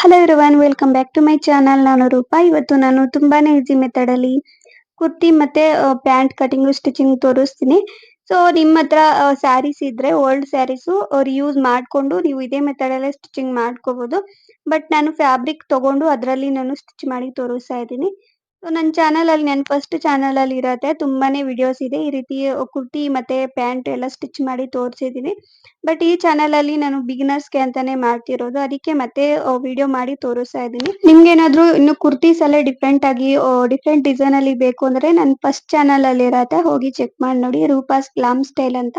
Hello everyone, welcome back to my channel. ನಾನು ರೂಪಾ. ಇವತ್ತು ನಾನು ತುಂಬಾನೇ ಈಸಿ ಮೆಥಡ್ ಅಲ್ಲಿ ಕುರ್ತಿ ಮತ್ತೆ ಪ್ಯಾಂಟ್ ಕಟಿಂಗ್ ಸ್ಟಿಚಿಂಗ್ ತೋರಿಸ್ತೀನಿ. ಸೊ ನಿಮ್ಮ ಹತ್ರ ಸ್ಯಾರೀಸ್ ಇದ್ರೆ ಓಲ್ಡ್ ಸ್ಯಾರೀಸ್ ಅವ್ರು ಯೂಸ್ ಮಾಡ್ಕೊಂಡು ನೀವು ಇದೇ ಮೆಥಡ್ ಅಲ್ಲೇ ಸ್ಟಿಚಿಂಗ್ ಮಾಡ್ಕೋಬಹುದು. ಬಟ್ ನಾನು ಫ್ಯಾಬ್ರಿಕ್ ತಗೊಂಡು ಅದರಲ್ಲಿ ನಾನು ಸ್ಟಿಚ್ ಮಾಡಿ ತೋರಿಸ್ತಾ ಇದ್ದೀನಿ. ಸೊ ನನ್ನ ಚಾನಲ್ ಅಲ್ಲಿ ನನ್ನ ಫಸ್ಟ್ ಚಾನಲ್ ಅಲ್ಲಿ ಇರತ್ತೆ ತುಂಬಾನೇ ವಿಡಿಯೋಸ್ ಇದೆ ಈ ರೀತಿ ಕುರ್ತಿ ಮತ್ತೆ ಪ್ಯಾಂಟ್ ಎಲ್ಲ ಸ್ಟಿಚ್ ಮಾಡಿ ತೋರಿಸಿದ್ದೀನಿ. ಬಟ್ ಈ ಚಾನಲ್ ಅಲ್ಲಿ ನಾನು ಬಿಗಿನರ್ಸ್ಗೆ ಅಂತಾನೆ ಮಾಡ್ತಿರೋದು, ಅದಕ್ಕೆ ಮತ್ತೆ ವಿಡಿಯೋ ಮಾಡಿ ತೋರಿಸ್ತಾ ಇದ್ದೀನಿ. ನಿಮ್ಗೆ ಏನಾದ್ರು ಇನ್ನು ಕುರ್ತೀಸ್ ಎಲ್ಲ ಡಿಫ್ರೆಂಟ್ ಆಗಿ ಡಿಫ್ರೆಂಟ್ ಡಿಸೈನ್ ಅಲ್ಲಿ ಬೇಕು ಅಂದ್ರೆ ನನ್ನ ಫಸ್ಟ್ ಚಾನಲ್ ಅಲ್ಲಿ ಇರತ್ತೆ, ಹೋಗಿ ಚೆಕ್ ಮಾಡಿ ನೋಡಿ, ರೂಪಾಸ್ ಗ್ಲಾಮ್ ಸ್ಟೈಲ್ ಅಂತ.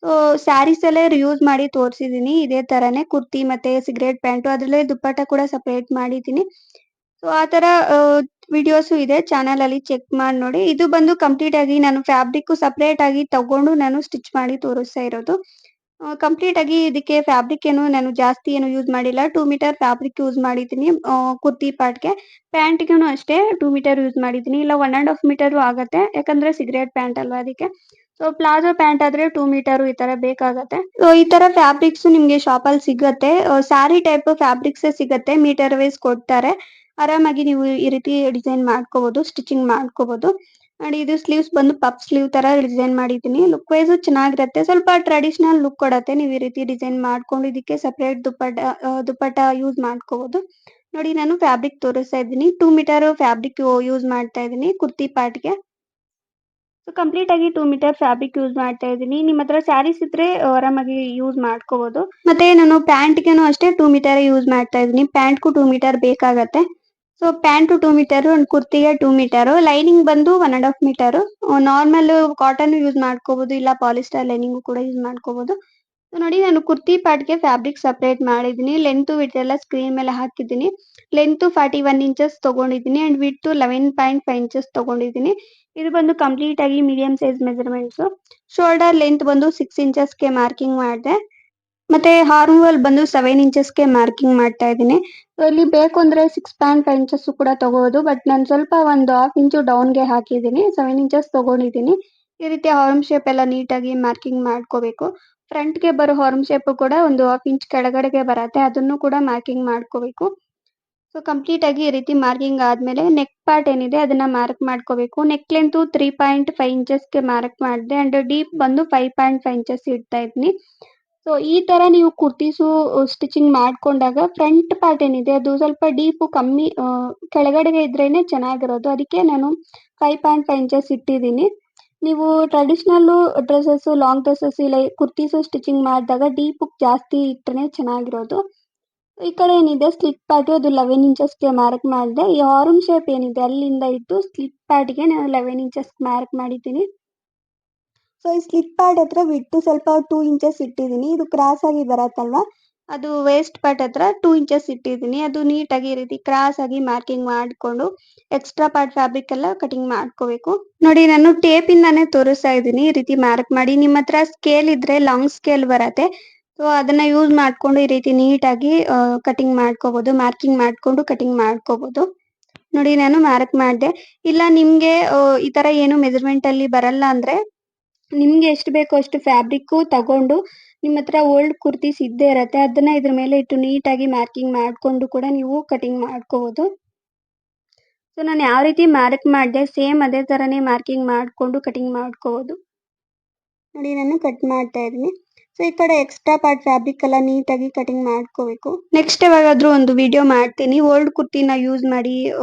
ಸೊ ಸ್ಯಾರೀಸ್ ಎಲ್ಲ ಯೂಸ್ ಮಾಡಿ ತೋರಿಸಿದೀನಿ ಇದೇ ತರಾನೇ ಕುರ್ತಿ ಮತ್ತೆ ಸಿಗರೇಟ್ ಪ್ಯಾಂಟ್, ಅದ್ರಲ್ಲೇ ದುಪ್ಪಟ್ಟ ಕೂಡ ಸಪರೇಟ್ ಮಾಡಿದೀನಿ. ಸೊ ಆ ತರ ವಿಡಿಯೋಸ್ ಇದೆ ಚಾನಲ್ ಅಲ್ಲಿ, ಚೆಕ್ ಮಾಡಿ ನೋಡಿ. ಇದು ಬಂದು ಕಂಪ್ಲೀಟ್ ಆಗಿ ನಾನು ಫ್ಯಾಬ್ರಿಕ್ ಸಪರೇಟ್ ಆಗಿ ತಗೊಂಡು ನಾನು ಸ್ಟಿಚ್ ಮಾಡಿ ತೋರಿಸ್ತಾ ಇರೋದು. ಕಂಪ್ಲೀಟ್ ಆಗಿ ಇದಕ್ಕೆ ಫ್ಯಾಬ್ರಿಕ್ ಏನು ನಾನು ಜಾಸ್ತಿ ಏನು ಯೂಸ್ ಮಾಡಿಲ್ಲ, 2 ಮೀಟರ್ ಫ್ಯಾಬ್ರಿಕ್ ಯೂಸ್ ಮಾಡಿದ್ದೀನಿ ಕುರ್ತಿ ಪಾರ್ಟ್ಗೆ. ಪ್ಯಾಂಟ್ಗೂ ಅಷ್ಟೇ 2 ಮೀಟರ್ ಯೂಸ್ ಮಾಡಿದ್ದೀನಿ, ಇಲ್ಲ 1.5 ಮೀಟರ್ ಆಗತ್ತೆ ಯಾಕಂದ್ರೆ ಸಿಗರೇಟ್ ಪ್ಯಾಂಟ್ ಅಲ್ವಾ ಅದಕ್ಕೆ. ಸೊ ಪ್ಲಾಜೋ ಪ್ಯಾಂಟ್ ಆದ್ರೆ 2 ಮೀಟರ್ ಈ ತರ ಬೇಕಾಗತ್ತೆ. ಸೊ ಈ ತರ ಫ್ಯಾಬ್ರಿಕ್ಸ್ ನಿಮ್ಗೆ ಶಾಪ್ ಅಲ್ಲಿ ಸಿಗತ್ತೆ, ಸ್ಯಾರಿ ಟೈಪ್ ಫ್ಯಾಬ್ರಿಕ್ಸ್ ಸಿಗತ್ತೆ, ಮೀಟರ್ ವೈಸ್ ಕೊಡ್ತಾರೆ. ಆರಾಮಾಗಿ ನೀವು ಈ ರೀತಿ ಡಿಸೈನ್ ಮಾಡ್ಕೋಬಹುದು, ಸ್ಟಿಚಿಂಗ್ ಮಾಡ್ಕೋಬಹುದು. ನೋಡಿ ಇದು ಸ್ಲೀವ್ಸ್ ಬಂದು ಪಫ್ ಸ್ಲೀವ್ ತರ ಡಿಸೈನ್ ಮಾಡಿದ್ದೀನಿ. ಲುಕ್ ವೈಸ್ ಚೆನ್ನಾಗಿರುತ್ತೆ, ಸ್ವಲ್ಪ ಟ್ರೆಡಿಷನಲ್ ಲುಕ್ ಕೊಡತ್ತೆ ನೀವು ಈ ರೀತಿ ಡಿಸೈನ್ ಮಾಡ್ಕೊಂಡು. ಇದಕ್ಕೆ ಸಪರೇಟ್ ದುಪ್ಪಟ್ಟ ಯೂಸ್ ಮಾಡ್ಕೋಬಹುದು. ನೋಡಿ ನಾನು ಫ್ಯಾಬ್ರಿಕ್ ತೋರಿಸ್ತಾ ಇದ್ದೀನಿ, 2 ಮೀಟರ್ ಫ್ಯಾಬ್ರಿಕ್ ಯೂಸ್ ಮಾಡ್ತಾ ಇದ್ದೀನಿ ಕುರ್ತಿ ಪಾರ್ಟ್ಗೆ. ಸೊ ಕಂಪ್ಲೀಟ್ ಆಗಿ 2 ಮೀಟರ್ ಫ್ಯಾಬ್ರಿಕ್ ಯೂಸ್ ಮಾಡ್ತಾ ಇದ್ದೀನಿ. ನಿಮ್ಮ ಹತ್ರ ಸ್ಯಾರೀಸ್ ಇದ್ರೆ ಆರಾಮಾಗಿ ಯೂಸ್ ಮಾಡ್ಕೋಬಹುದು. ಮತ್ತೆ ನಾನು ಪ್ಯಾಂಟ್ಗೆನು ಅಷ್ಟೇ 2 ಮೀಟರ್ ಯೂಸ್ ಮಾಡ್ತಾ ಇದ್ದೀನಿ, ಪ್ಯಾಂಟ್ಗೂ 2 ಮೀಟರ್ ಬೇಕಾಗತ್ತೆ. ಸೊ ಪ್ಯಾಂಟ್ 2 ಮೀಟರ್, ಒಂದು ಕುರ್ತಿಗೆ 2 ಮೀಟರ್, ಲೈನಿಂಗ್ ಬಂದು 1.5 ಮೀಟರ್. ನಾರ್ಮಲ್ ಕಾಟನ್ ಯೂಸ್ ಮಾಡ್ಕೋಬಹುದು, ಇಲ್ಲ ಪಾಲಿಸ್ಟರ್ ಲೈನಿಂಗ್ ಕೂಡ ಯೂಸ್ ಮಾಡ್ಕೋಬಹುದು. ನೋಡಿ ನಾನು ಕುರ್ತಿ ಪಾರ್ಟ್ಗೆ ಫ್ಯಾಬ್ರಿಕ್ ಸಪರೇಟ್ ಮಾಡಿದ್ದೀನಿ, ಲೆಂತ್ ವಿಡ್ತ್ ಎಲ್ಲ ಸ್ಕ್ರೀನ್ ಮೇಲೆ ಹಾಕಿದ್ದೀನಿ. ಲೆಂತ್ 41 ಇಂಚಸ್ ತಗೊಂಡಿದ್ದೀನಿ ಅಂಡ್ ವಿಡ್ತ್ 11.5 ಇಂಚಸ್ ತಗೊಂಡಿದ್ದೀನಿ. ಇದು ಬಂದು ಕಂಪ್ಲೀಟ್ ಆಗಿ medium size measurements. Shoulder length ಬಂದು 6 ಇಂಚಸ್ಗೆ ಮಾರ್ಕಿಂಗ್ ಮಾಡಿದೆ. ಮತ್ತೆ ಆರ್ಮ್ ಹೋಲ್ ಬಂದು 7 ಇಂಚಸ್ಗೆ ಮಾರ್ಕಿಂಗ್ ಮಾಡ್ತಾ ಇದ್ದೀನಿ. ಇಲ್ಲಿ ಬೇಕು ಅಂದ್ರೆ 6.5 ಇಂಚಸ್ ಕೂಡ ತಗೋಬಹುದು, ಬಟ್ ನಾನು ಸ್ವಲ್ಪ ಒಂದು ಹಾಫ್ ಇಂಚು ಡೌನ್ಗೆ ಹಾಕಿದ್ದೀನಿ, 7 ಇಂಚಸ್ ತಗೊಂಡಿದ್ದೀನಿ. ಈ ರೀತಿ ಆರ್ಮ್ ಶೇಪ್ ಎಲ್ಲ ನೀಟಾಗಿ ಮಾರ್ಕಿಂಗ್ ಮಾಡ್ಕೋಬೇಕು. ಫ್ರಂಟ್ಗೆ ಬರೋ ಆರ್ಮ್ ಶೇಪ್ ಕೂಡ ಒಂದು ಹಾಫ್ ಇಂಚ್ ಕೆಳಗಡೆಗೆ ಬರುತ್ತೆ, ಅದನ್ನು ಕೂಡ ಮಾರ್ಕಿಂಗ್ ಮಾಡ್ಕೋಬೇಕು. ಸೊ ಕಂಪ್ಲೀಟ್ ಆಗಿ ಈ ರೀತಿ ಮಾರ್ಕಿಂಗ್ ಆದ್ಮೇಲೆ ನೆಕ್ ಪಾರ್ಟ್ ಏನಿದೆ ಅದನ್ನ ಮಾರ್ಕ್ ಮಾಡ್ಕೋಬೇಕು. ನೆಕ್ ಲೆಂತ್ 3.5 ಇಂಚಸ್ಗೆ ಮಾರ್ಕ್ ಮಾಡಿದೆ ಅಂಡ್ ಡೀಪ್ ಬಂದು 5.5 ಇಂಚಸ್ ಇಡ್ತಾ ಇದ್ದೀನಿ. ಸೊ ಈ ತರ ನೀವು ಕುರ್ತೀಸು ಸ್ಟಿಚಿಂಗ್ ಮಾಡ್ಕೊಂಡಾಗ ಫ್ರಂಟ್ ಪಾರ್ಟ್ ಏನಿದೆ ಅದು ಸ್ವಲ್ಪ ಡೀಪ್ ಕಮ್ಮಿ ಕೆಳಗಡೆಗೆ ಇದ್ರೇನೆ ಚೆನ್ನಾಗಿರೋದು, ಅದಕ್ಕೆ ನಾನು 5.5 ಇಂಚಸ್ ಇಟ್ಟಿದ್ದೀನಿ. ನೀವು ಟ್ರೆಡಿಷನಲ್ ಡ್ರೆಸ್ಸಸ್, ಲಾಂಗ್ ಡ್ರೆಸ್ಸಸ್ ಇಲ್ಲ ಕುರ್ತೀಸು ಸ್ಟಿಚಿಂಗ್ ಮಾಡಿದಾಗ ಡೀಪ್ ಜಾಸ್ತಿ ಇಟ್ಟರೆ ಚೆನ್ನಾಗಿರೋದು. ಈ ಕಡೆ ಏನಿದೆ ಸ್ಲಿಟ್ ಪಾರ್ಟ್, ಅದು 11 ಇಂಚಸ್ಗೆ ಮಾರ್ಕ್ ಮಾಡಿದೆ. ಈ ಆರ್ಮ್ ಶೇಪ್ ಏನಿದೆ ಅಲ್ಲಿಂದ ಇಟ್ಟು ಸ್ಲಿಟ್ ಪಾರ್ಟ್ಗೆ ನಾನು 11 ಇಂಚಸ್ ಮಾರ್ಕ್ ಮಾಡಿದ್ದೀನಿ. ಸೊ ಈ ಸ್ಲಿಟ್ ಪಾರ್ಟ್ ಹತ್ರ ಬಿಟ್ಟು ಸ್ವಲ್ಪ 2 ಇಂಚಸ್ ಇಟ್ಟಿದ್ದೀನಿ, ಇದು ಕ್ರಾಸ್ ಆಗಿ ಬರತ್ತಲ್ವಾ, ಅದು ವೇಸ್ಟ್ ಪಾರ್ಟ್ ಹತ್ರ 2 ಇಂಚಸ್ ಇಟ್ಟಿದ್ದೀನಿ. ಅದು ನೀಟಾಗಿ ಈ ರೀತಿ ಕ್ರಾಸ್ ಆಗಿ ಮಾರ್ಕಿಂಗ್ ಮಾಡಿಕೊಂಡು ಎಕ್ಸ್ಟ್ರಾ ಪಾರ್ಟ್ ಫ್ಯಾಬ್ರಿಕ್ ಎಲ್ಲ ಕಟಿಂಗ್ ಮಾಡ್ಕೋಬೇಕು. ನೋಡಿ ನಾನು ಟೇಪ್ ಇಂದಾನೆ ತೋರಿಸ್ತಾ ಇದ್ದೀನಿ, ಈ ರೀತಿ ಮಾರ್ಕ್ ಮಾಡಿ. ನಿಮ್ಮ ಹತ್ರ ಸ್ಕೇಲ್ ಇದ್ರೆ ಲಾಂಗ್ ಸ್ಕೇಲ್ ಬರತ್ತೆ, ಸೊ ಅದನ್ನ ಯೂಸ್ ಮಾಡ್ಕೊಂಡು ಈ ರೀತಿ ನೀಟಾಗಿ ಕಟಿಂಗ್ ಮಾಡ್ಕೋಬಹುದು, ಮಾರ್ಕಿಂಗ್ ಮಾಡ್ಕೊಂಡು ಕಟಿಂಗ್ ಮಾಡ್ಕೋಬಹುದು. ನೋಡಿ ನಾನು ಮಾರ್ಕ್ ಮಾಡಿದೆ. ಇಲ್ಲ ನಿಮ್ಗೆ ಈ ತರ ಏನು ಮೆಜರ್ಮೆಂಟ್ ಅಲ್ಲಿ ಬರಲ್ಲ ಅಂದ್ರೆ ನಿಮ್ಗೆ ಎಷ್ಟು ಬೇಕೋ ಅಷ್ಟು ಫ್ಯಾಬ್ರಿಕ್ ತಗೊಂಡು, ನಿಮ್ಮ ಹತ್ರ ಓಲ್ಡ್ ಕುರ್ತೀಸ್ ಇದ್ದೇ ಇರತ್ತೆ, ಅದನ್ನ ಇದ್ರ ಮೇಲೆ ಇಟ್ಟು ನೀಟಾಗಿ ಮಾರ್ಕಿಂಗ್ ಮಾಡ್ಕೊಂಡು ಕೂಡ ನೀವು ಕಟಿಂಗ್ ಮಾಡ್ಕೋಬಹುದು. ಸೊ ನಾನು ಯಾವ ರೀತಿ ಮಾರ್ಕ್ ಮಾಡಿದೆ ಸೇಮ್ ಅದೇ ತರನೇ ಮಾರ್ಕಿಂಗ್ ಮಾಡ್ಕೊಂಡು ಕಟಿಂಗ್ ಮಾಡ್ಕೋಬಹುದು. ನೋಡಿ ನಾನು ಕಟ್ ಮಾಡ್ತಾ ಇದ್ದೀನಿ. ಸೊ ಈ ಕಡೆ ಎಕ್ಸ್ಟ್ರಾ ಪಾರ್ಟ್ ಫ್ಯಾಬ್ರಿಕ್ ಎಲ್ಲ ನೀಟಾಗಿ ಕಟಿಂಗ್ ಮಾಡ್ಕೋಬೇಕು. ನೆಕ್ಸ್ಟ್ ಯಾವಾಗಾದ್ರೂ ಒಂದು ವಿಡಿಯೋ ಮಾಡ್ತೀನಿ ಓಲ್ಡ್ ಕುರ್ತಿನ ಯೂಸ್ ಮಾಡಿ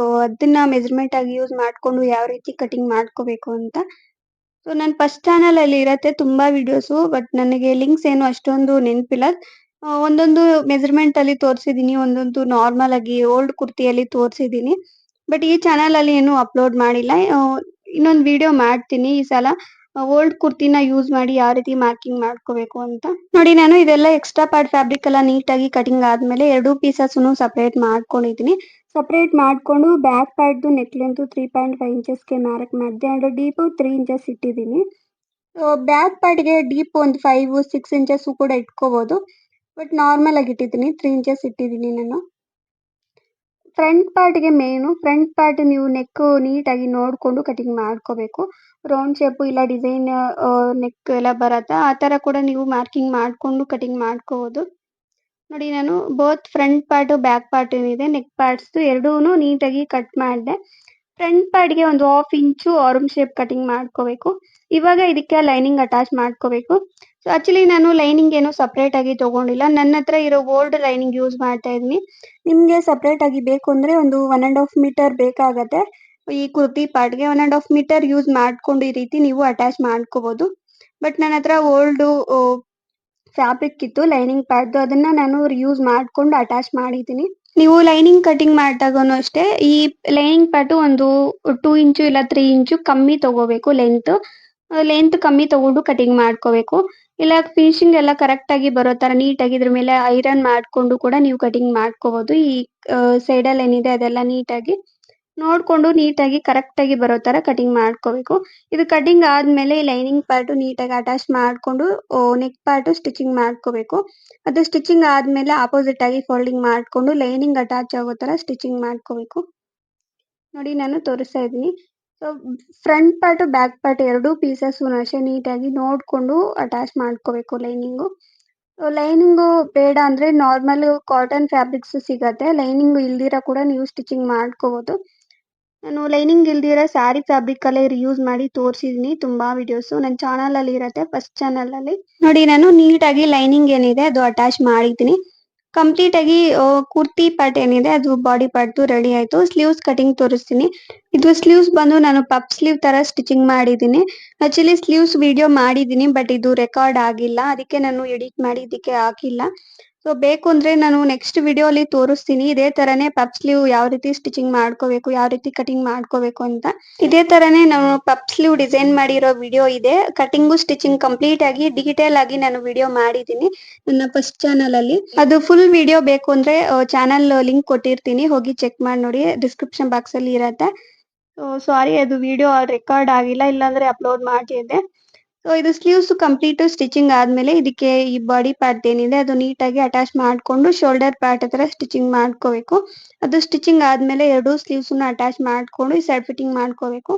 ಅದನ್ನ ಮೆಜರ್ಮೆಂಟ್ ಆಗಿ ಯೂಸ್ ಮಾಡ್ಕೊಂಡು ಯಾವ ರೀತಿ ಕಟಿಂಗ್ ಮಾಡ್ಕೋಬೇಕು ಅಂತ. ಸೊ ನನ್ನ ಫಸ್ಟ್ ಚಾನಲ್ ಅಲ್ಲಿ ಇರತ್ತೆ ತುಂಬಾ ವಿಡಿಯೋಸು, ಬಟ್ ನನಗೆ ಲಿಂಕ್ಸ್ ಏನು ಅಷ್ಟೊಂದು ನೆನಪಿಲ್ಲ. ಒಂದೊಂದು ಮೆಜರ್ಮೆಂಟ್ ಅಲ್ಲಿ ತೋರಿಸಿದೀನಿ, ಒಂದೊಂದು ನಾರ್ಮಲ್ ಆಗಿ ಓಲ್ಡ್ ಕುರ್ತಿಯಲ್ಲಿ ತೋರಿಸಿದೀನಿ. ಬಟ್ ಈ ಚಾನಲ್ ಅಲ್ಲಿ ಏನು ಅಪ್ಲೋಡ್ ಮಾಡಿಲ್ಲ. ಇನ್ನೊಂದು ವಿಡಿಯೋ ಮಾಡ್ತೀನಿ ಈ ಸಲ ಓಲ್ಡ್ ಕುರ್ತಿನ ಯೂಸ್ ಮಾಡಿ ಯಾವ ರೀತಿ ಮಾರ್ಕಿಂಗ್ ಮಾಡ್ಕೋಬೇಕು ಅಂತ. ನೋಡಿ ನಾನು ಇದೆಲ್ಲ ಎಕ್ಸ್ಟ್ರಾ ಪಾರ್ಟ್ ಫ್ಯಾಬ್ರಿಕ್ ಎಲ್ಲ ನೀಟಾಗಿ ಕಟಿಂಗ್ ಆದ್ಮೇಲೆ 2 ಪೀಸಸ್ ಸಪರೇಟ್ ಮಾಡ್ಕೊಂಡಿದ್ದೀನಿ. ಸಪರೇಟ್ ಮಾಡ್ಕೊಂಡು ಬ್ಯಾಕ್ ಪಾರ್ಟ್ ನೆಕ್ ಲೆಂತ್ 3.5 ಇಂಚಸ್ಗೆ ಮಾರ್ಕ್ ಮಾಡಿದೆ ಅಂಡ್ ಡೀಪ್ 3 ಇಂಚಸ್ ಇಟ್ಟಿದ್ದೀನಿ. ಬ್ಯಾಕ್ ಪಾರ್ಟ್ಗೆ ಡೀಪ್ ಒಂದು 5-6 ಇಂಚಸ್ ಕೂಡ ಇಟ್ಕೋಬಹುದು, ಬಟ್ ನಾರ್ಮಲ್ ಆಗಿ ಇಟ್ಟಿದ್ದೀನಿ, 3 ಇಂಚಸ್ ಇಟ್ಟಿದ್ದೀನಿ ನಾನು. ಫ್ರಂಟ್ ಪಾರ್ಟ್ಗೆ ಮೇನು, ಫ್ರಂಟ್ ಪಾರ್ಟ್ ನೀವು ನೆಕ್ ನೀಟಾಗಿ ನೋಡ್ಕೊಂಡು ಕಟಿಂಗ್ ಮಾಡ್ಕೋಬೇಕು. ರೌಂಡ್ ಶೇಪ್ ಇಲ್ಲ ಡಿಸೈನ್ ನೆಕ್ ಎಲ್ಲ ಬರತ್ತಾ ಆ ತರ ಕೂಡ ನೀವು ಮಾರ್ಕಿಂಗ್ ಮಾಡ್ಕೊಂಡು ಕಟಿಂಗ್ ಮಾಡ್ಕೋಬಹುದು. ನೋಡಿ ನಾನು both front part back part ಏನಿದೆ ನೆಕ್ ಪಾರ್ಟ್ಸ್ ಎರಡೂನು ನೀಟಾಗಿ ಕಟ್ ಮಾಡಿದೆ. ಫ್ರಂಟ್ ಪಾರ್ಟ್‌ಗೆ ಒಂದು 1/2 ಇಂಚು ಆರ್ಮ್ ಶೇಪ್ ಕಟಿಂಗ್ ಮಾಡ್ಕೋಬೇಕು. ಇವಾಗ ಇದಕ್ಕೆ ಲೈನಿಂಗ್ ಅಟ್ಯಾಚ್ ಮಾಡ್ಕೋಬೇಕು. ಸೊ ಆಕ್ಚುಲಿ ನಾನು ಲೈನಿಂಗ್ ಏನು ಸೆಪರೇಟ್ ಆಗಿ ತಗೊಂಡಿಲ್ಲ. ನನ್ನ ಹತ್ರ ಇರೋ ಓಲ್ಡ್ ಲೈನಿಂಗ್ ಯೂಸ್ ಮಾಡ್ತಾ ಇದೀನಿ. ನಿಮ್ಗೆ ಸೆಪರೇಟ್ ಆಗಿ ಬೇಕು ಅಂದ್ರೆ ಒಂದು 1 1/2 ಮೀಟರ್ ಬೇಕಾಗತ್ತೆ. ಈ ಕುರ್ತಿ ಪಾರ್ಟ್‌ಗೆ 1 1/2 ಮೀಟರ್ ಯೂಸ್ ಮಾಡ್ಕೊಂಡು ಈ ರೀತಿ ನೀವು ಅಟ್ಯಾಚ್ ಮಾಡ್ಕೋಬಹುದು. ಬಟ್ ನನ್ನ ಹತ್ರ ಓಲ್ಡ್ ಫ್ಯಾಬ್ರಿಕ್ ಇತ್ತು ಲೈನಿಂಗ್ ಪ್ಯಾಡ್‌ದು ಅದನ್ನ ನಾನು ರಿಯೂಸ್ ಮಾಡ್ಕೊಂಡು ಅಟ್ಯಾಚ್ ಮಾಡಿದ್ದೀನಿ. ನೀವು ಲೈನಿಂಗ್ ಕಟಿಂಗ್ ಮಾಡಿದಾಗನು ಅಷ್ಟೇ ಈ ಲೈನಿಂಗ್ ಪಾರ್ಟ್ ಒಂದು 2 ಇಂಚು ಇಲ್ಲ 3 ಇಂಚು ಕಮ್ಮಿ ತಗೋಬೇಕು ಲೆಂತ್. ಲೆಂತ್ ಕಮ್ಮಿ ತಗೊಂಡು ಕಟಿಂಗ್ ಮಾಡ್ಕೋಬೇಕು. ಇಲ್ಲ ಫಿನಿಶಿಂಗ್ ಎಲ್ಲ ಕರೆಕ್ಟ್ ಆಗಿ ಬರೋ ತರ ನೀಟಾಗಿ ಇದ್ರ ಮೇಲೆ ಐರನ್ ಮಾಡ್ಕೊಂಡು ಕೂಡ ನೀವು ಕಟಿಂಗ್ ಮಾಡ್ಕೋಬಹುದು. ಈ ಸೈಡಲ್ಲಿ ಏನಿದೆ ಅದೆಲ್ಲ ನೀಟಾಗಿ ನೋಡ್ಕೊಂಡು ನೀಟಾಗಿ ಕರೆಕ್ಟ್ ಆಗಿ ಬರೋ ತರ ಕಟಿಂಗ್ ಮಾಡ್ಕೋಬೇಕು. ಇದು ಕಟಿಂಗ್ ಆದ್ಮೇಲೆ ಲೈನಿಂಗ್ ಪಾರ್ಟ್ ನೀಟಾಗಿ ಅಟ್ಯಾಚ್ ಮಾಡ್ಕೊಂಡು ನೆಕ್ ಪಾರ್ಟ್ ಸ್ಟಿಚಿಂಗ್ ಮಾಡ್ಕೋಬೇಕು. ಅದು ಸ್ಟಿಚಿಂಗ್ ಆದ್ಮೇಲೆ ಆಪೋಸಿಟ್ ಆಗಿ ಫೋಲ್ಡಿಂಗ್ ಮಾಡ್ಕೊಂಡು ಲೈನಿಂಗ್ ಅಟ್ಯಾಚ್ ಆಗೋ ತರ ಸ್ಟಿಚಿಂಗ್ ಮಾಡ್ಕೋಬೇಕು. ನೋಡಿ ನಾನು ತೋರಿಸ್ತಾ ಇದ್ದೀನಿ. So front part back part ಎರಡೂ ಪೀಸಸ್‌ನು ಅಷ್ಟೇ ನೀಟಾಗಿ ನೋಡ್ಕೊಂಡು ಅಟ್ಯಾಚ್ ಮಾಡ್ಕೋಬೇಕು ಲೈನಿಂಗು. ಲೈನಿಂಗು ಬೇಡ ಅಂದ್ರೆ ನಾರ್ಮಲ್ ಕಾಟನ್ ಫ್ಯಾಬ್ರಿಕ್ಸ್ ಸಿಗತ್ತೆ. ಲೈನಿಂಗ್ ಇಲ್ದಿರ ಕೂಡ ನೀವು ಸ್ಟಿಚಿಂಗ್ ಮಾಡ್ಕೋಬಹುದು. ನಾನು ಲೈನಿಂಗ್ ಇಲ್ದಿರೋ ಸ್ಯಾರಿ ಫ್ಯಾಬ್ರಿಕ್ ಅಲ್ಲೇ ರಿಯೂಸ್ ಮಾಡಿ ತೋರಿಸಿದೀನಿ ತುಂಬಾ ವಿಡಿಯೋಸ್ ನನ್ನ ಚಾನಲ್ ಅಲ್ಲಿ ಇರುತ್ತೆ ಫಸ್ಟ್ ಚಾನಲ್ ಅಲ್ಲಿ. ನೋಡಿ ನಾನು ನೀಟಾಗಿ ಲೈನಿಂಗ್ ಏನಿದೆ ಅದು ಅಟ್ಯಾಚ್ ಮಾಡಿದ್ದೀನಿ. ಕಂಪ್ಲೀಟ್ ಆಗಿ ಕುರ್ತಿ ಪಾರ್ಟ್ ಏನಿದೆ ಅದು ಬಾಡಿ ಪಾರ್ಟ್ ರೆಡಿ ಆಯ್ತು. ಸ್ಲೀವ್ಸ್ ಕಟಿಂಗ್ ತೋರಿಸ್ತೀನಿ. ಇದು ಸ್ಲೀವ್ಸ್ ಬಂದು ನಾನು ಪಫ್ ಸ್ಲೀವ್ ತರ ಸ್ಟಿಚಿಂಗ್ ಮಾಡಿದ್ದೀನಿ. ಆಕ್ಚುಲಿ ಸ್ಲೀವ್ಸ್ ವಿಡಿಯೋ ಮಾಡಿದ್ದೀನಿ ಬಟ್ ಇದು ರೆಕಾರ್ಡ್ ಆಗಿಲ್ಲ. ಅದಕ್ಕೆ ನಾನು ಎಡಿಟ್ ಮಾಡಿ ಇದಕ್ಕೆ ಹಾಕಿಲ್ಲ. ಸೊ ಬೇಕು ಅಂದ್ರೆ ನಾನು ನೆಕ್ಸ್ಟ್ ವಿಡಿಯೋ ಅಲ್ಲಿ ತೋರಿಸ್ತೀನಿ ಇದೇ ತರನೇ ಪಫ್ ಸ್ಲೀವ್ ಯಾವ ರೀತಿ ಸ್ಟಿಚಿಂಗ್ ಮಾಡ್ಕೋಬೇಕು ಯಾವ ರೀತಿ ಕಟಿಂಗ್ ಮಾಡ್ಕೋಬೇಕು ಅಂತ. ಇದೇ ತರನೇ ನಾನು ಪಫ್ ಸ್ಲೀವ್ ಡಿಸೈನ್ ಮಾಡಿರೋ ವಿಡಿಯೋ ಇದೆ. ಕಟಿಂಗು ಸ್ಟಿಚಿಂಗ್ ಕಂಪ್ಲೀಟ್ ಆಗಿ ಡೀಟೇಲ್ ಆಗಿ ನಾನು ವಿಡಿಯೋ ಮಾಡಿದ್ದೀನಿ ನನ್ನ ಫಸ್ಟ್ ಚಾನಲ್ ಅಲ್ಲಿ. ಅದು ಫುಲ್ ವಿಡಿಯೋ ಬೇಕು ಅಂದ್ರೆ ಚಾನಲ್ ಲಿಂಕ್ ಕೊಟ್ಟಿರ್ತೀನಿ ಹೋಗಿ ಚೆಕ್ ಮಾಡಿ ನೋಡಿ ಡಿಸ್ಕ್ರಿಪ್ಷನ್ ಬಾಕ್ಸ್ ಅಲ್ಲಿ ಇರತ್ತೆ. ಸಾರಿ ಅದು ವಿಡಿಯೋ ರೆಕಾರ್ಡ್ ಆಗಿಲ್ಲ ಇಲ್ಲಾಂದ್ರೆ ಅಪ್ಲೋಡ್ ಮಾಡ್ತಿದ್ದೆ. ಸೊ ಇದು ಸ್ಲೀವ್ಸ್ ಕಂಪ್ಲೀಟ್ ಸ್ಟಿಚಿಂಗ್ ಆದ್ಮೇಲೆ ಇದಕ್ಕೆ ಈ ಬಾಡಿ ಪಾರ್ಟ್ ಏನಿದೆ ಅದು ನೀಟಾಗಿ ಅಟ್ಯಾಚ್ ಮಾಡ್ಕೊಂಡು ಶೋಲ್ಡರ್ ಪಾರ್ಟ್ ಹತ್ರ ಸ್ಟಿಚಿಂಗ್ ಮಾಡ್ಕೋಬೇಕು. ಅದು ಸ್ಟಿಚಿಂಗ್ ಆದ್ಮೇಲೆ ಎರಡು ಸ್ಲೀವ್ಸ್ ಅಟ್ಯಾಚ್ ಮಾಡ್ಕೊಂಡು ಸೈಡ್ ಫಿಟ್ಟಿಂಗ್ ಮಾಡ್ಕೋಬೇಕು.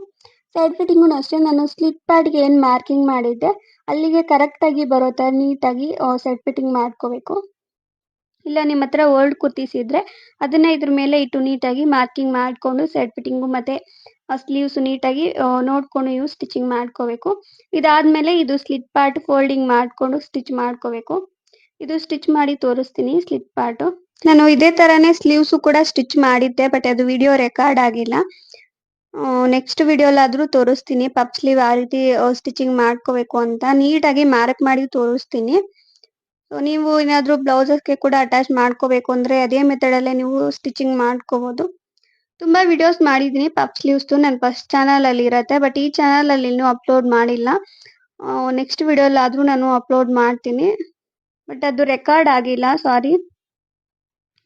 ಸೈಡ್ ಫಿಟ್ಟಿಂಗು ಅಷ್ಟೇ ನಾನು ಸ್ಲಿಟ್ ಪ್ಯಾಡ್ಗೆ ಏನ್ ಮಾರ್ಕಿಂಗ್ ಮಾಡಿದ್ದೆ ಅಲ್ಲಿಗೆ ಕರೆಕ್ಟ್ ಆಗಿ ಬರೋ ತರ ನೀಟಾಗಿ ಸೈಡ್ ಫಿಟ್ಟಿಂಗ್ ಮಾಡ್ಕೋಬೇಕು. ಇಲ್ಲ ನಿಮ್ಮ ಹತ್ರ ಓಲ್ಡ್ ಕುರ್ತೀಸ್ ಇದ್ರೆ ಅದನ್ನ ಇದ್ರ ಮೇಲೆ ಇಟ್ಟು ನೀಟಾಗಿ ಮಾರ್ಕಿಂಗ್ ಮಾಡ್ಕೊಂಡು ಸೈಡ್ ಫಿಟ್ಟಿಂಗು ಮತ್ತೆ ಸ್ಲೀವ್ಸ್ ನೀಟಾಗಿ ನೋಡ್ಕೊಂಡು ನೀವು ಸ್ಟಿಚಿಂಗ್ ಮಾಡ್ಕೋಬೇಕು. ಇದಾದ್ಮೇಲೆ ಇದು ಸ್ಲಿಟ್ ಪಾರ್ಟ್ ಫೋಲ್ಡಿಂಗ್ ಮಾಡ್ಕೊಂಡು ಸ್ಟಿಚ್ ಮಾಡ್ಕೋಬೇಕು. ಇದು ಸ್ಟಿಚ್ ಮಾಡಿ ತೋರಿಸ್ತೀನಿ ಸ್ಲಿಟ್ ಪಾರ್ಟ್. ನಾನು ಇದೇ ತರನೇ ಸ್ಲೀವ್ಸ್ ಕೂಡ ಸ್ಟಿಚ್ ಮಾಡಿದ್ದೆ ಬಟ್ ಅದು ವಿಡಿಯೋ ರೆಕಾರ್ಡ್ ಆಗಿಲ್ಲ. ನೆಕ್ಸ್ಟ್ ವಿಡಿಯೋಲಾದ್ರೂ ತೋರಿಸ್ತೀನಿ ಪಫ್ ಸ್ಲೀವ್ ಆ ರೀತಿ ಸ್ಟಿಚಿಂಗ್ ಮಾಡ್ಕೋಬೇಕು ಅಂತ ನೀಟಾಗಿ ಮಾರ್ಕ್ ಮಾಡಿ ತೋರಿಸ್ತೀನಿ. ಸೊ ನೀವು ಏನಾದ್ರೂ ಬ್ಲೌಸಸ್ಗೆ ಕೂಡ ಅಟ್ಯಾಚ್ ಮಾಡ್ಕೋಬೇಕು ಅಂದ್ರೆ ಅದೇ ಮೆಥಡ್ ಅಲ್ಲೇ ನೀವು ಸ್ಟಿಚಿಂಗ್ ಮಾಡ್ಕೋಬಹುದು. ತುಂಬಾ ವಿಡಿಯೋಸ್ ಮಾಡಿದ್ದೀನಿ ಪಫ್ ಸ್ಲೀವ್ಸ್ ನನ್ನ ಫಸ್ಟ್ ಚಾನಲ್ ಅಲ್ಲಿ ಇರುತ್ತೆ ಬಟ್ ಈ ಚಾನಲ್ ಅಲ್ಲಿ ಇನ್ನೂ ಅಪ್ಲೋಡ್ ಮಾಡಿಲ್ಲ. ನೆಕ್ಸ್ಟ್ ವಿಡಿಯೋಲಾದ್ರೂ ನಾನು ಅಪ್ಲೋಡ್ ಮಾಡ್ತೀನಿ ಬಟ್ ಅದು ರೆಕಾರ್ಡ್ ಆಗಿಲ್ಲ ಸಾರಿ.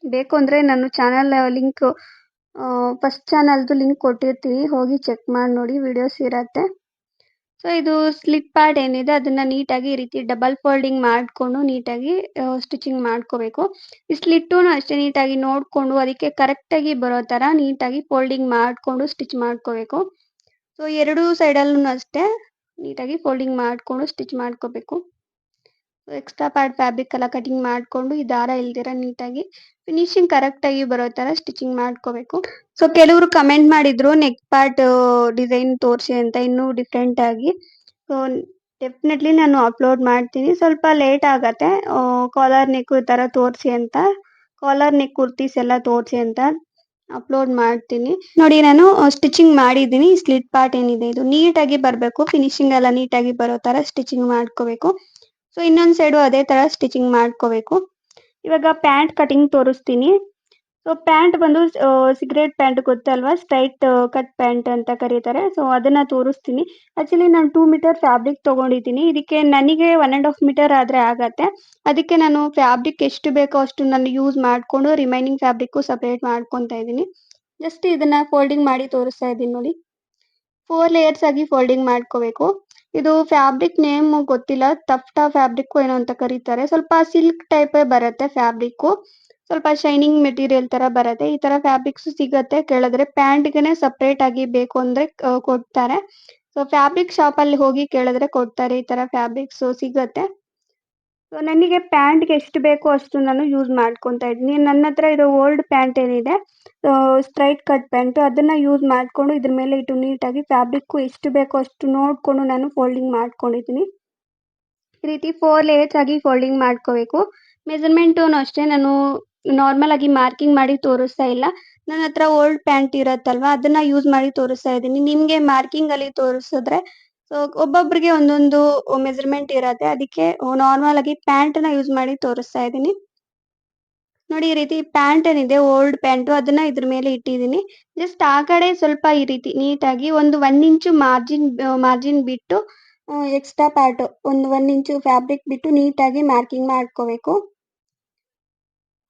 ಬೇಕು ಅಂದ್ರೆ ನಾನು ಚಾನಲ್ ಲಿಂಕ್ ಫಸ್ಟ್ ಚಾನಲ್ದು ಲಿಂಕ್ ಕೊಟ್ಟಿರ್ತೀನಿ ಹೋಗಿ ಚೆಕ್ ಮಾಡಿ ನೋಡಿ ವಿಡಿಯೋಸ್ ಇರತ್ತೆ. ಸೊ ಇದು ಸ್ಲಿಟ್ ಪಾರ್ಟ್ ಏನಿದೆ ಅದನ್ನ ನೀಟಾಗಿ ಈ ರೀತಿ ಡಬಲ್ ಫೋಲ್ಡಿಂಗ್ ಮಾಡ್ಕೊಂಡು ನೀಟಾಗಿ ಸ್ಟಿಚಿಂಗ್ ಮಾಡ್ಕೋಬೇಕು. ಈ ಸ್ಲಿಟ್ಟುನು ಅಷ್ಟೇ ನೀಟಾಗಿ ನೋಡ್ಕೊಂಡು ಅದಕ್ಕೆ ಕರೆಕ್ಟ್ ಆಗಿ ಬರೋ ತರ ನೀಟಾಗಿ ಫೋಲ್ಡಿಂಗ್ ಮಾಡ್ಕೊಂಡು ಸ್ಟಿಚ್ ಮಾಡ್ಕೋಬೇಕು. ಸೊ ಎರಡು ಸೈಡಲ್ಲೂ ಅಷ್ಟೇ ನೀಟಾಗಿ ಫೋಲ್ಡಿಂಗ್ ಮಾಡ್ಕೊಂಡು ಸ್ಟಿಚ್ ಮಾಡ್ಕೋಬೇಕು. ಎಕ್ಸ್ಟ್ರಾ ಪಾರ್ಟ್ ಫ್ಯಾಬ್ರಿಕ್ ಎಲ್ಲ ಕಟಿಂಗ್ ಮಾಡ್ಕೊಂಡು ಈ ದಾರ ಇಲ್ದಿರ ನೀಟಾಗಿ ಫಿನಿಶಿಂಗ್ ಕರೆಕ್ಟ್ ಆಗಿ ಬರೋ ತರ ಸ್ಟಿಚಿಂಗ್ ಮಾಡ್ಕೋಬೇಕು. ಸೊ ಕೆಲವರು ಕಮೆಂಟ್ ಮಾಡಿದ್ರು ನೆಕ್ ಪಾರ್ಟ್ ಡಿಸೈನ್ ತೋರಿಸಿ ಅಂತ ಇನ್ನೂ ಡಿಫ್ರೆಂಟ್ ಆಗಿ. ಸೊ ಡೆಫಿನೆಟ್ಲಿ ನಾನು ಅಪ್ಲೋಡ್ ಮಾಡ್ತೀನಿ. ಸ್ವಲ್ಪ ಲೇಟ್ ಆಗತ್ತೆ ಕಾಲರ್ ನೆಕ್ ತರ ತೋರಿಸಿ ಅಂತ ಕಾಲರ್ ನೆಕ್ ಕುರ್ತೀಸ್ ಎಲ್ಲ ತೋರಿಸಿ ಅಂತ ಅಪ್ಲೋಡ್ ಮಾಡ್ತೀನಿ. ನೋಡಿ ನಾನು ಸ್ಟಿಚಿಂಗ್ ಮಾಡಿದ್ದೀನಿ ಸ್ಲಿಟ್ ಪಾರ್ಟ್ ಏನಿದೆ ಇದು ನೀಟಾಗಿ ಬರಬೇಕು ಫಿನಿಶಿಂಗ್ ಎಲ್ಲ ನೀಟಾಗಿ ಬರೋ ತರ ಸ್ಟಿಚಿಂಗ್ ಮಾಡ್ಕೋಬೇಕು. ಸೊ ಇನ್ನೊಂದ್ ಸೈಡು ಅದೇ ತರ ಸ್ಟಿಚಿಂಗ್ ಮಾಡ್ಕೋಬೇಕು. ಇವಾಗ ಪ್ಯಾಂಟ್ ಕಟಿಂಗ್ ತೋರಿಸ್ತೀನಿ. ಸೊ ಪ್ಯಾಂಟ್ ಬಂದು ಸಿಗರೇಟ್ ಪ್ಯಾಂಟ್ ಗೊತ್ತಲ್ವಾ ಸ್ಟ್ರೈಟ್ ಕಟ್ ಪ್ಯಾಂಟ್ ಅಂತ ಕರೀತಾರೆ. ಸೊ ಅದನ್ನ ತೋರಿಸ್ತೀನಿ. ಆಕ್ಚುಲಿ ನಾನು 2 ಮೀಟರ್ ಫ್ಯಾಬ್ರಿಕ್ ತಗೊಂಡಿದ್ದೀನಿ. ಇದಕ್ಕೆ ನನಗೆ 1 1/2 ಮೀಟರ್ ಆದ್ರೆ ಆಗತ್ತೆ. ಅದಕ್ಕೆ ನಾನು ಫ್ಯಾಬ್ರಿಕ್ ಎಷ್ಟು ಬೇಕೋ ಅಷ್ಟು ನಾನು ಯೂಸ್ ಮಾಡ್ಕೊಂಡು ರಿಮೈನಿಂಗ್ ಫ್ಯಾಬ್ರಿಕ್ ಸಪರೇಟ್ ಮಾಡ್ಕೊಂತಾ ಇದ್ದೀನಿ. ಜಸ್ಟ್ ಇದನ್ನ ಫೋಲ್ಡಿಂಗ್ ಮಾಡಿ ತೋರಿಸ್ತಾ ಇದ್ದೀನಿ ನೋಡಿ. 4 ಲೇಯರ್ಸ್ ಆಗಿ ಫೋಲ್ಡಿಂಗ್ ಮಾಡ್ಕೋಬೇಕು. ಇದು ಫ್ಯಾಬ್ರಿಕ್ ನೇಮ್ ಗೊತ್ತಿಲ್ಲ ತಫ್ಟಾ ಫ್ಯಾಬ್ರಿಕ್ ಏನೋ ಅಂತ ಕರೀತಾರೆ. ಸ್ವಲ್ಪ ಸಿಲ್ಕ್ ಟೈಪ್ ಬರುತ್ತೆ ಫ್ಯಾಬ್ರಿಕ್. ಸ್ವಲ್ಪ ಶೈನಿಂಗ್ ಮೆಟೀರಿಯಲ್ ತರ ಬರುತ್ತೆ. ಈ ತರ ಫ್ಯಾಬ್ರಿಕ್ಸ್ ಸಿಗತ್ತೆ ಕೇಳಿದ್ರೆ ಪ್ಯಾಂಟ್ಗೆನೆ ಸಪರೇಟ್ ಆಗಿ ಬೇಕು ಅಂದ್ರೆ ಕೊಡ್ತಾರೆ. ಸೊ ಫ್ಯಾಬ್ರಿಕ್ ಶಾಪ್ ಅಲ್ಲಿ ಹೋಗಿ ಕೇಳಿದ್ರೆ ಕೊಡ್ತಾರೆ ಈ ತರ ಫ್ಯಾಬ್ರಿಕ್ಸ್ ಸಿಗತ್ತೆ. ಸೊ ನನಗೆ ಪ್ಯಾಂಟ್‌ಗೆ ಎಷ್ಟು ಬೇಕೋ ಅಷ್ಟು ನಾನು ಯೂಸ್ ಮಾಡ್ಕೊಂತಾ ಇದ್ದೀನಿ. ನನ್ನ ಹತ್ರ ಇರೋ ಓಲ್ಡ್ ಪ್ಯಾಂಟ್ ಏನಿದೆ ಸ್ಟ್ರೈಟ್ ಕಟ್ ಪ್ಯಾಂಟು ಅದನ್ನ ಯೂಸ್ ಮಾಡ್ಕೊಂಡು ಇದ್ರ ಮೇಲೆ ಇಟ್ಟು ನೀಟಾಗಿ ಫ್ಯಾಬ್ರಿಕ್ಕು ಎಷ್ಟು ಬೇಕೋ ಅಷ್ಟು ನೋಡ್ಕೊಂಡು ನಾನು ಫೋಲ್ಡಿಂಗ್ ಮಾಡ್ಕೊಂಡಿದ್ದೀನಿ. ಈ ರೀತಿ 4 ಲೇಯರ್ಸ್ ಆಗಿ ಫೋಲ್ಡಿಂಗ್ ಮಾಡ್ಕೋಬೇಕು. ಮೆಜರ್‌ಮೆಂಟುನು ಅಷ್ಟೇ ನಾನು ನಾರ್ಮಲ್ ಆಗಿ ಮಾರ್ಕಿಂಗ್ ಮಾಡಿ ತೋರಿಸ್ತಾ ಇಲ್ಲ. ನನ್ನ ಹತ್ರ ಓಲ್ಡ್ ಪ್ಯಾಂಟ್ ಇರತ್ತಲ್ವಾ ಅದನ್ನ ಯೂಸ್ ಮಾಡಿ ತೋರಿಸ್ತಾ ಇದ್ದೀನಿ. ನಿಮ್ಗೆ ಮಾರ್ಕಿಂಗ್ ಅಲ್ಲಿ ತೋರಿಸಿದ್ರೆ ಸೊ ಒಬ್ಬೊಬ್ರಿಗೆ ಒಂದೊಂದು ಮೆಜರ್‌ಮೆಂಟ್ ಇರತ್ತೆ. ಅದಕ್ಕೆ ನಾರ್ಮಲ್ ಆಗಿ ಪ್ಯಾಂಟ್‌ನ ಯೂಸ್ ಮಾಡಿ ತೋರಿಸ್ತಾ ಇದ್ದೀನಿ. ನೋಡಿ ಈ ರೀತಿ ಪ್ಯಾಂಟ್ ಏನಿದೆ ಓಲ್ಡ್ ಪ್ಯಾಂಟು ಅದನ್ನ ಇದ್ರ ಮೇಲೆ ಇಟ್ಟಿದ್ದೀನಿ. ಜಸ್ಟ್ ಆ ಕಡೆ ಸ್ವಲ್ಪ ಈ ರೀತಿ ನೀಟಾಗಿ ಒಂದು 1 ಇಂಚು ಮಾರ್ಜಿನ್ ಬಿಟ್ಟು ಎಕ್ಸ್ಟ್ರಾ ಪಾರ್ಟ್ ಒಂದು 1 ಇಂಚು ಫ್ಯಾಬ್ರಿಕ್ ಬಿಟ್ಟು ನೀಟಾಗಿ ಮಾರ್ಕಿಂಗ್ ಮಾಡ್ಕೋಬೇಕು.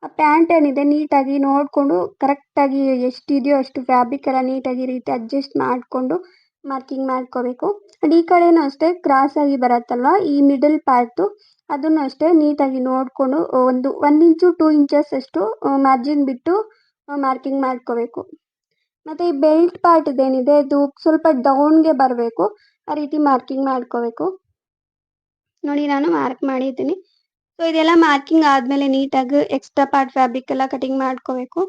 ಆ ಪ್ಯಾಂಟ್ ಏನಿದೆ ನೀಟಾಗಿ ನೋಡ್ಕೊಂಡು ಕರೆಕ್ಟಾಗಿ ಎಷ್ಟಿದೆಯೋ ಅಷ್ಟು ಫ್ಯಾಬ್ರಿಕ್ ಎಲ್ಲ ನೀಟಾಗಿ ಈ ರೀತಿ ಅಡ್ಜಸ್ಟ್ ಮಾಡಿಕೊಂಡು ಮಾರ್ಕಿಂಗ್ ಮಾಡ್ಕೋಬೇಕು. ಅಂಡ್ ಈ ಕಡೆನೂ ಅಷ್ಟೇ ಕ್ರಾಸ್ ಆಗಿ ಬರುತ್ತಲ್ವಾ ಈ ಮಿಡಲ್ ಪಾರ್ಟು ಅದನ್ನು ಅಷ್ಟೇ ನೀಟಾಗಿ ನೋಡ್ಕೊಂಡು ಒಂದು 1 ಇಂಚು 2 ಇಂಚಸ್ ಅಷ್ಟು ಮಾರ್ಜಿನ್ ಬಿಟ್ಟು ಮಾರ್ಕಿಂಗ್ ಮಾಡ್ಕೋಬೇಕು. ಮತ್ತೆ ಈ ಬೆಲ್ಟ್ ಪಾರ್ಟ್ ಏನಿದೆ ಅದು ಸ್ವಲ್ಪ ಡೌನ್‌ಗೆ ಬರಬೇಕು. ಆ ರೀತಿ ಮಾರ್ಕಿಂಗ್ ಮಾಡ್ಕೋಬೇಕು. ನೋಡಿ ನಾನು ಮಾರ್ಕ್ ಮಾಡಿದ್ದೀನಿ. ಸೊ ಇದೆಲ್ಲ ಮಾರ್ಕಿಂಗ್ ಆದ್ಮೇಲೆ ನೀಟಾಗಿ ಎಕ್ಸ್ಟ್ರಾ ಪಾರ್ಟ್ ಫ್ಯಾಬ್ರಿಕ್ ಎಲ್ಲ ಕಟಿಂಗ್ ಮಾಡ್ಕೋಬೇಕು.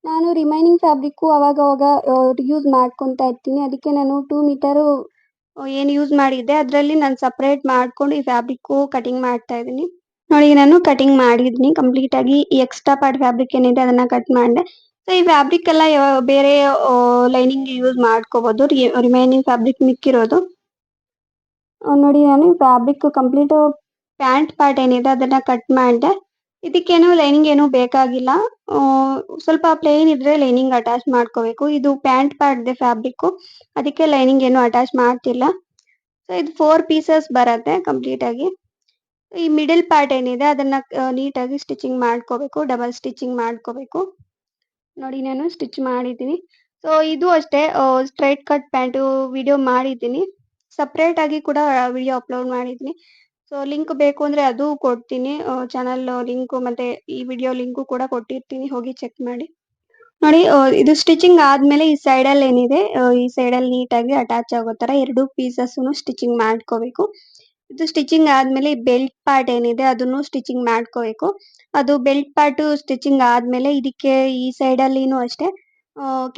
ನಾನು ರಿಮೈನಿಂಗ್ ಫ್ಯಾಬ್ರಿಕ್ಕು ಅವಾಗವಾಗ ಯೂಸ್ ಮಾಡ್ಕೊಂತಾ ಇರ್ತೀನಿ. ಅದಕ್ಕೆ ನಾನು 2 ಮೀಟರು ಏನು ಯೂಸ್ ಮಾಡಿದ್ದೆ ಅದರಲ್ಲಿ ನಾನು ಸಪರೇಟ್ ಮಾಡ್ಕೊಂಡು ಈ ಫ್ಯಾಬ್ರಿಕ್ಕು ಕಟಿಂಗ್ ಮಾಡ್ತಾ ಇದ್ದೀನಿ. ನೋಡಿ ನಾನು ಕಟಿಂಗ್ ಮಾಡಿದ್ದೀನಿ ಕಂಪ್ಲೀಟ್ ಆಗಿ ಈ ಎಕ್ಸ್ಟ್ರಾ ಪಾರ್ಟ್ ಫ್ಯಾಬ್ರಿಕ್ ಏನಿದೆ ಅದನ್ನ ಕಟ್ ಮಾಡಿದೆ. ಸೊ ಈ ಫ್ಯಾಬ್ರಿಕ್ ಎಲ್ಲ ಬೇರೆ ಲೈನಿಂಗ್ ಯೂಸ್ ಮಾಡ್ಕೋಬಹುದು ರಿಮೈನಿಂಗ್ ಫ್ಯಾಬ್ರಿಕ್ ಮಿಕ್ಕಿರೋದು. ನೋಡಿ ನಾನು ಫ್ಯಾಬ್ರಿಕ್ ಕಂಪ್ಲೀಟ್ ಪ್ಯಾಂಟ್ ಪಾರ್ಟ್ ಏನಿದೆ ಅದನ್ನ ಕಟ್ ಮಾಡಿದೆ. ಇದಕ್ಕೇನು ಲೈನಿಂಗ್ ಏನು ಬೇಕಾಗಿಲ್ಲ. ಸ್ವಲ್ಪ ಪ್ಲೇನ್ ಇದ್ರೆ ಲೈನಿಂಗ್ ಅಟ್ಯಾಚ್ ಮಾಡ್ಕೋಬೇಕು. ಇದು ಪ್ಯಾಂಟ್ ಪಾರ್ಟ್‌ದೆ ಫ್ಯಾಬ್ರಿಕ್ಕು ಅದಕ್ಕೆ ಲೈನಿಂಗ್ ಏನು ಅಟ್ಯಾಚ್ ಮಾಡ್ತಿಲ್ಲ. ಸೊ ಇದು 4 ಪೀಸಸ್ ಬರತ್ತೆ ಕಂಪ್ಲೀಟ್ ಆಗಿ. ಈ ಮಿಡಲ್ ಪಾರ್ಟ್ ಏನಿದೆ ಅದನ್ನ ನೀಟಾಗಿ ಸ್ಟಿಚಿಂಗ್ ಮಾಡ್ಕೋಬೇಕು. ಡಬಲ್ ಸ್ಟಿಚಿಂಗ್ ಮಾಡ್ಕೋಬೇಕು. ನೋಡಿ ನಾನು ಸ್ಟಿಚ್ ಮಾಡಿದ್ದೀನಿ. ಸೊ ಇದು ಅಷ್ಟೇ ಸ್ಟ್ರೈಟ್ ಕಟ್ ಪ್ಯಾಂಟು ವಿಡಿಯೋ ಮಾಡಿದ್ದೀನಿ. ಸಪರೇಟ್ ಆಗಿ ಕೂಡ ವಿಡಿಯೋ ಅಪ್ಲೋಡ್ ಮಾಡಿದ್ದೀನಿ. ಸೊ ಲಿಂಕ್ ಬೇಕು ಅಂದ್ರೆ ಅದು ಕೊಡ್ತೀನಿ. ಚಾನಲ್ ಲಿಂಕು ಮತ್ತೆ ಈ ವಿಡಿಯೋ ಲಿಂಕು ಕೂಡ ಕೊಟ್ಟಿರ್ತೀನಿ. ಹೋಗಿ ಚೆಕ್ ಮಾಡಿ. ನೋಡಿ ಇದು ಸ್ಟಿಚಿಂಗ್ ಆದ್ಮೇಲೆ ಈ ಸೈಡಲ್ಲಿ ಏನಿದೆ ಈ ಸೈಡಲ್ಲಿ ನೀಟಾಗಿ ಅಟ್ಯಾಚ್ ಆಗೋ ತರ 2 ಪೀಸಸ್‌ನು ಸ್ಟಿಚಿಂಗ್ ಮಾಡ್ಕೋಬೇಕು. ಇದು ಸ್ಟಿಚಿಂಗ್ ಆದ್ಮೇಲೆ ಈ ಬೆಲ್ಟ್ ಪಾರ್ಟ್ ಏನಿದೆ ಅದನ್ನು ಸ್ಟಿಚಿಂಗ್ ಮಾಡ್ಕೋಬೇಕು. ಅದು ಬೆಲ್ಟ್ ಪಾರ್ಟು ಸ್ಟಿಚಿಂಗ್ ಆದ್ಮೇಲೆ ಇದಕ್ಕೆ ಈ ಸೈಡಲ್ಲಿನೂ ಅಷ್ಟೇ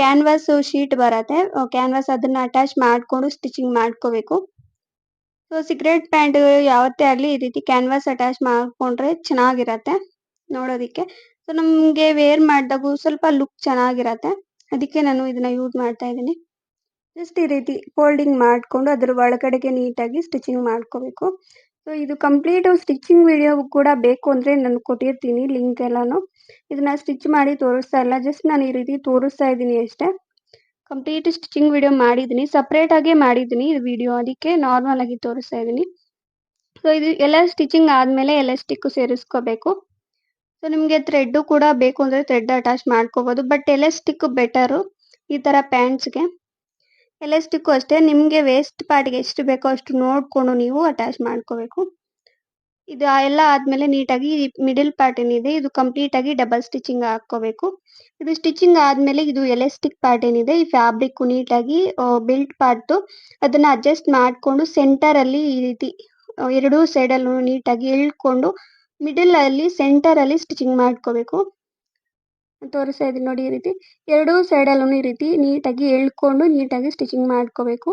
ಕ್ಯಾನ್ವಾಸ್ ಶೀಟ್ ಬರತ್ತೆ. ಕ್ಯಾನ್ವಾಸ್ ಅದನ್ನ ಅಟ್ಯಾಚ್ ಮಾಡ್ಕೊಂಡು ಸ್ಟಿಚಿಂಗ್ ಮಾಡ್ಕೋಬೇಕು. ಸೊ ಸೀಕ್ರೆಟ್ ಪ್ಯಾಂಟ್ ಯಾವತ್ತೇ ಆಗ್ಲಿ ಈ ರೀತಿ ಕ್ಯಾನ್ವಾಸ್ ಅಟ್ಯಾಚ್ ಮಾಡ್ಕೊಂಡ್ರೆ ಚೆನ್ನಾಗಿರತ್ತೆ ನೋಡೋದಿಕ್ಕೆ. ಸೊ ನಮ್ಗೆ ವೇರ್ ಮಾಡಿದಾಗೂ ಸ್ವಲ್ಪ ಲುಕ್ ಚೆನ್ನಾಗಿರತ್ತೆ. ಅದಕ್ಕೆ ನಾನು ಇದನ್ನ ಯೂಸ್ ಮಾಡ್ತಾ ಇದ್ದೀನಿ. ಜಸ್ಟ್ ಈ ರೀತಿ ಫೋಲ್ಡಿಂಗ್ ಮಾಡ್ಕೊಂಡು ಅದ್ರ ಒಳಗಡೆಗೆ ನೀಟಾಗಿ ಸ್ಟಿಚಿಂಗ್ ಮಾಡ್ಕೋಬೇಕು. ಸೊ ಇದು ಕಂಪ್ಲೀಟ್ ಸ್ಟಿಚಿಂಗ್ ವಿಡಿಯೋ ಕೂಡ ಬೇಕು ಅಂದ್ರೆ ನಾನು ಕೊಟ್ಟಿರ್ತೀನಿ ಲಿಂಕ್ ಎಲ್ಲಾನು. ಇದನ್ನ ಸ್ಟಿಚ್ ಮಾಡಿ ತೋರಿಸ್ತಾ ಇಲ್ಲ. ಜಸ್ಟ್ ನಾನು ಈ ರೀತಿ ತೋರಿಸ್ತಾ ಇದ್ದೀನಿ ಅಷ್ಟೇ. ಕಂಪ್ಲೀಟ್ ಸ್ಟಿಚಿಂಗ್ ವಿಡಿಯೋ ಮಾಡಿದ್ದೀನಿ. ಸಪರೇಟ್ ಆಗೇ ಮಾಡಿದ್ದೀನಿ ಈ ವಿಡಿಯೋ ಅದಕ್ಕೆ ನಾರ್ಮಲ್ ಆಗಿ ತೋರಿಸ್ತಾ ಇದ್ದೀನಿ. ಸೊ ಇದು ಎಲ್ಲ ಸ್ಟಿಚಿಂಗ್ ಆದ್ಮೇಲೆ ಎಲಾಸ್ಟಿಕ್ ಸೇರಿಸ್ಕೋಬೇಕು. ಸೊ ನಿಮ್ಗೆ ಥ್ರೆಡ್ ಕೂಡ ಬೇಕು ಅಂದ್ರೆ ಥ್ರೆಡ್ ಅಟ್ಯಾಚ್ ಮಾಡ್ಕೋಬಹುದು. ಬಟ್ ಎಲಾಸ್ಟಿಕ್ ಬೆಟರು ಈ ತರ ಪ್ಯಾಂಟ್ಸ್‌ಗೆ. ಎಲಾಸ್ಟಿಕ್ಕು ಅಷ್ಟೇ ನಿಮ್ಗೆ ವೇಸ್ಟ್ ಪಾರ್ಟ್‌ಗೆ ಎಷ್ಟು ಬೇಕೋ ಅಷ್ಟು ನೋಡ್ಕೊಂಡು ನೀವು ಅಟ್ಯಾಚ್ ಮಾಡ್ಕೋಬೇಕು. ಇದು ಎಲ್ಲ ಆದ್ಮೇಲೆ ನೀಟಾಗಿ ಮಿಡಲ್ ಪಾರ್ಟ್ ಏನಿದೆ ಇದು ಕಂಪ್ಲೀಟ್ ಆಗಿ ಡಬಲ್ ಸ್ಟಿಚಿಂಗ್ ಹಾಕೋಬೇಕು. ಇದು ಸ್ಟಿಚಿಂಗ್ ಆದ್ಮೇಲೆ ಇದು ಎಲಾಸ್ಟಿಕ್ ಪಾರ್ಟ್ ಏನಿದೆ ಈ ಫ್ಯಾಬ್ರಿಕ್ ನೀಟಾಗಿ ಬೆಲ್ಟ್ ಪಾರ್ಟು ಅದನ್ನ ಅಡ್ಜಸ್ಟ್ ಮಾಡ್ಕೊಂಡು ಸೆಂಟರ್ ಅಲ್ಲಿ ಈ ರೀತಿ ಎರಡೂ ಸೈಡಲ್ಲೂ ನೀಟಾಗಿ ಎಳ್ಕೊಂಡು ಮಿಡಲ್ ಅಲ್ಲಿ ಸೆಂಟರ್ ಅಲ್ಲಿ ಸ್ಟಿಚಿಂಗ್ ಮಾಡ್ಕೋಬೇಕು. ತೋರಿಸ್ತಾ ಇದೀನಿ ನೋಡಿ ಈ ರೀತಿ ಎರಡೂ ಸೈಡಲ್ಲೂ ಈ ರೀತಿ ನೀಟಾಗಿ ಎಳ್ಕೊಂಡು ನೀಟಾಗಿ ಸ್ಟಿಚಿಂಗ್ ಮಾಡ್ಕೋಬೇಕು.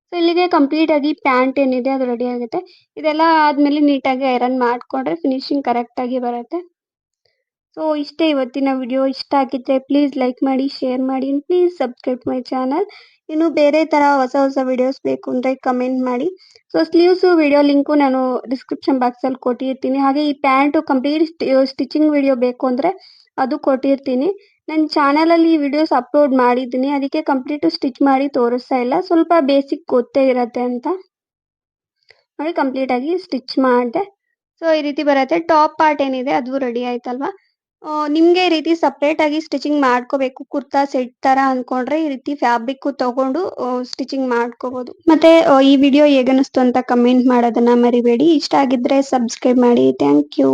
ಸೊ ಇಲ್ಲಿಗೆ ಕಂಪ್ಲೀಟ್ ಆಗಿ ಪ್ಯಾಂಟ್ ಏನಿದೆ ಅದು ರೆಡಿ ಆಗುತ್ತೆ. ಇದೆಲ್ಲ ಆದ್ಮೇಲೆ ನೀಟಾಗಿ ಐರನ್ ಮಾಡ್ಕೊಂಡ್ರೆ ಫಿನಿಶಿಂಗ್ ಕರೆಕ್ಟ್ ಆಗಿ ಬರುತ್ತೆ. ಸೊ ಇಷ್ಟೇ ಇವತ್ತಿನ ವಿಡಿಯೋ. ಇಷ್ಟ ಆಗಿದ್ರೆ ಪ್ಲೀಸ್ ಲೈಕ್ ಮಾಡಿ, ಶೇರ್ ಮಾಡಿ, ಪ್ಲೀಸ್ ಸಬ್ಸ್ಕ್ರೈಬ್ ಮೈ ಚಾನಲ್. ಇನ್ನು ಬೇರೆ ತರ ಹೊಸ ವಿಡಿಯೋಸ್ ಬೇಕು ಅಂದ್ರೆ ಕಮೆಂಟ್ ಮಾಡಿ. ಸೊ ಸ್ಲೀವ್ಸ್ ವಿಡಿಯೋ ಲಿಂಕು ನಾನು ಡಿಸ್ಕ್ರಿಪ್ಷನ್ ಬಾಕ್ಸ್ ಅಲ್ಲಿ ಕೊಟ್ಟಿರ್ತೀನಿ. ಹಾಗೆ ಈ ಪ್ಯಾಂಟ್ ಕಂಪ್ಲೀಟ್ ಸ್ಟಿಚಿಂಗ್ ವಿಡಿಯೋ ಬೇಕು ಅಂದ್ರೆ ಅದು ಕೊಟ್ಟಿರ್ತೀನಿ. ನನ್ನ ಚಾನಲ್ ಅಲ್ಲಿ ವಿಡಿಯೋಸ್ ಅಪ್ಲೋಡ್ ಮಾಡಿದ್ದೀನಿ. ಅದಕ್ಕೆ ಕಂಪ್ಲೀಟ್ ಸ್ಟಿಚ್ ಮಾಡಿ ತೋರಿಸ್ತಾ ಇಲ್ಲ. ಸ್ವಲ್ಪ ಬೇಸಿಕ್ ಗೊತ್ತೇ ಇರತ್ತೆ ಅಂತ ನೋಡಿ ಕಂಪ್ಲೀಟ್ ಆಗಿ ಸ್ಟಿಚ್ ಮಾಡಿದೆ. ಸೊ ಈ ರೀತಿ ಬರುತ್ತೆ. ಟಾಪ್ ಪಾರ್ಟ್ ಏನಿದೆ ಅದು ರೆಡಿ ಆಯ್ತಲ್ವಾ. ನಿಮ್ಗೆ ಈ ರೀತಿ ಸಪರೇಟ್ ಆಗಿ ಸ್ಟಿಚಿಂಗ್ ಮಾಡ್ಕೋಬೇಕು ಕುರ್ತಾ ಸೆಟ್ ತರ ಅನ್ಕೊಂಡ್ರೆ ಈ ರೀತಿ ಫ್ಯಾಬ್ರಿಕ್ ತಗೊಂಡು ಸ್ಟಿಚಿಂಗ್ ಮಾಡ್ಕೋಬಹುದು. ಮತ್ತೆ ಈ ವಿಡಿಯೋ ಹೇಗನ್ನಿಸ್ತು ಅಂತ ಕಮೆಂಟ್ ಮಾಡೋದನ್ನ ಮರಿಬೇಡಿ. ಇಷ್ಟ ಆಗಿದ್ರೆ ಸಬ್ಸ್ಕ್ರೈಬ್ ಮಾಡಿ. Thank you.